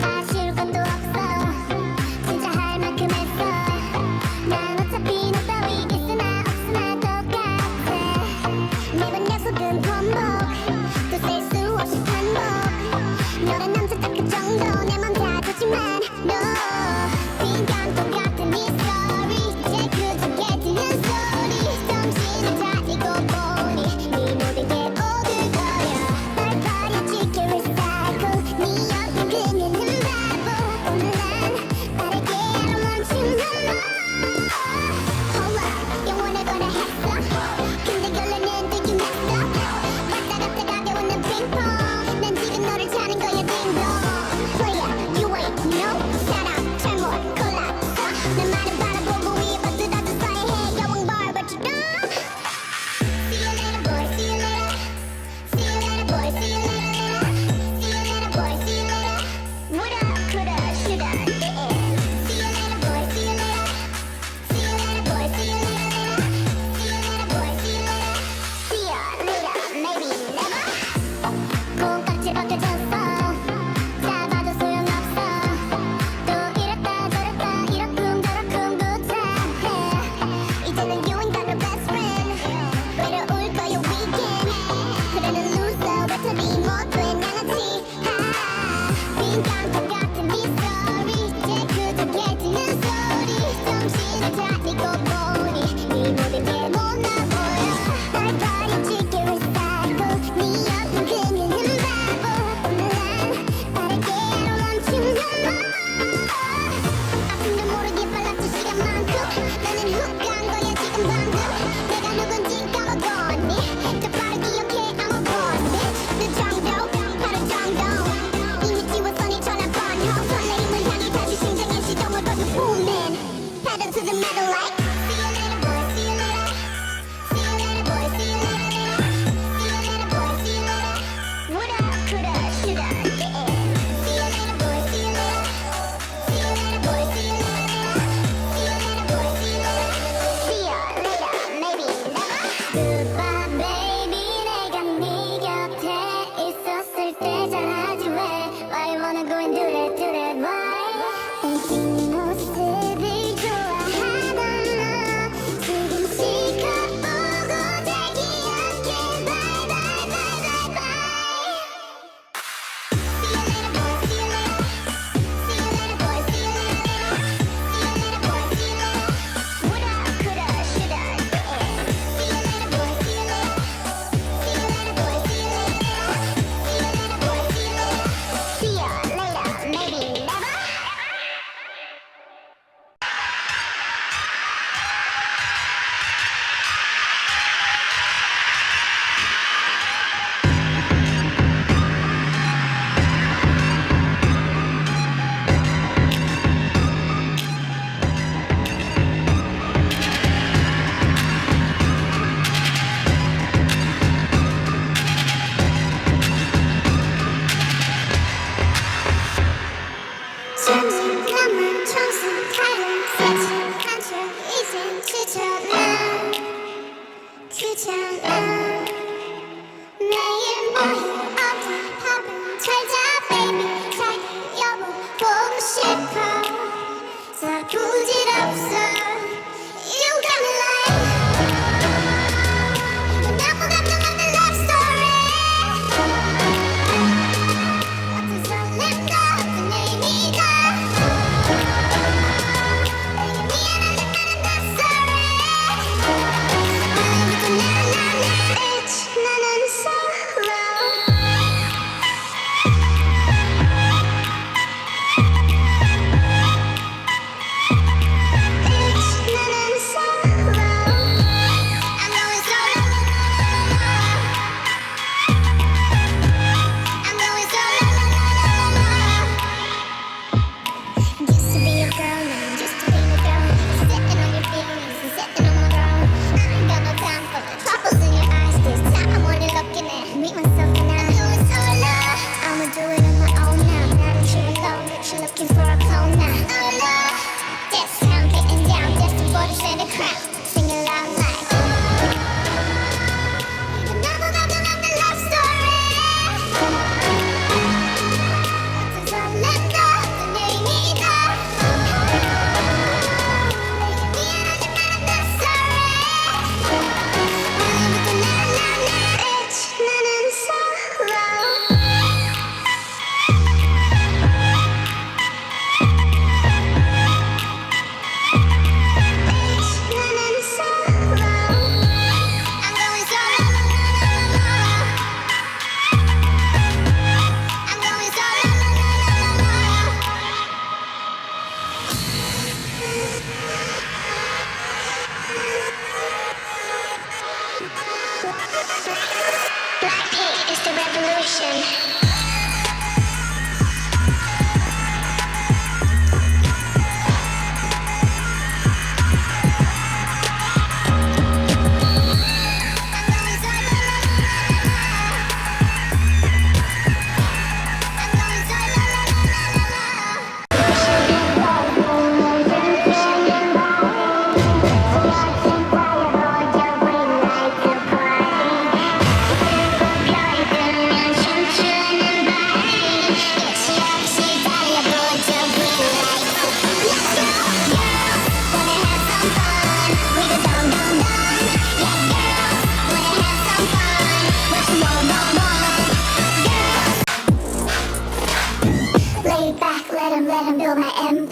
아쉬울 것도 없어 진짜 할 만큼 했어 난 어차피 너 따위 있으나 없으나 똑같아 매번 약속은 번복 또 셀 수 없이 반복 너란 남자 딱 그 정도 내 맘 다 좋지만 너 빈간 똑같은 네 스토리 이제 그저께 듣는 소리 정신을 차리고 보니 네 모든 게 오글거려 발발이 지켜 recycle 네 옆에 그녀는 바보 오늘 난 빠르게 멈춘 너 Hold up 영원할 거라 했어 근데 결론은 되게 messed up 왔다 갔다 가벼운 핑퐁 난 지금 너를 찾는 거야 딩동 Player you ain't no 사랑 잘못 골랐어 나만을 바라보고 입어 뜯어도 서해해 여왕 bar but you don't See you later boy see you later See you later boy see you later See you later boy see you later Woulda coulda shoulda yeah See you later boy see you later See you later boy see you later See you later boy see you later See ya later maybe never 콩깍지 벗겨졌어 잡아도 소용없어 또 이랬다 저랬다 이러쿵저러쿵 부탁해 이제는 you ain't got no best friend 외로울 거야 weekend 그래는 loser 외톨이 못된 양아치 빈간 똑같은 네 story 이제 그저께 듣는 소리 정신을 차리고 보니 네 모든 게 못나 보여 발발이 지켜 recycle 네 옆에 그녀는 바보 오늘 난 빠르게 멈춘 너 아픔도 모르게 빨랐지 시간만큼 나는 훅간 거야 지금 방금 내가 누군지 까먹었니 더 빠르게 기억해 I'm a boss bitch 그 정도 바로 정도 이미 지웠어 네 전화번호 설레임을 향해 다시 심장의 시동을 거둔 booming pedal to the metal like See you later boy see you later See you later boy see you later See you later boy see you later Woulda coulda shoulda yeah See you later boy see you later See you later boy see you later See you later boy see you later motion. Lay back, let him build my empire.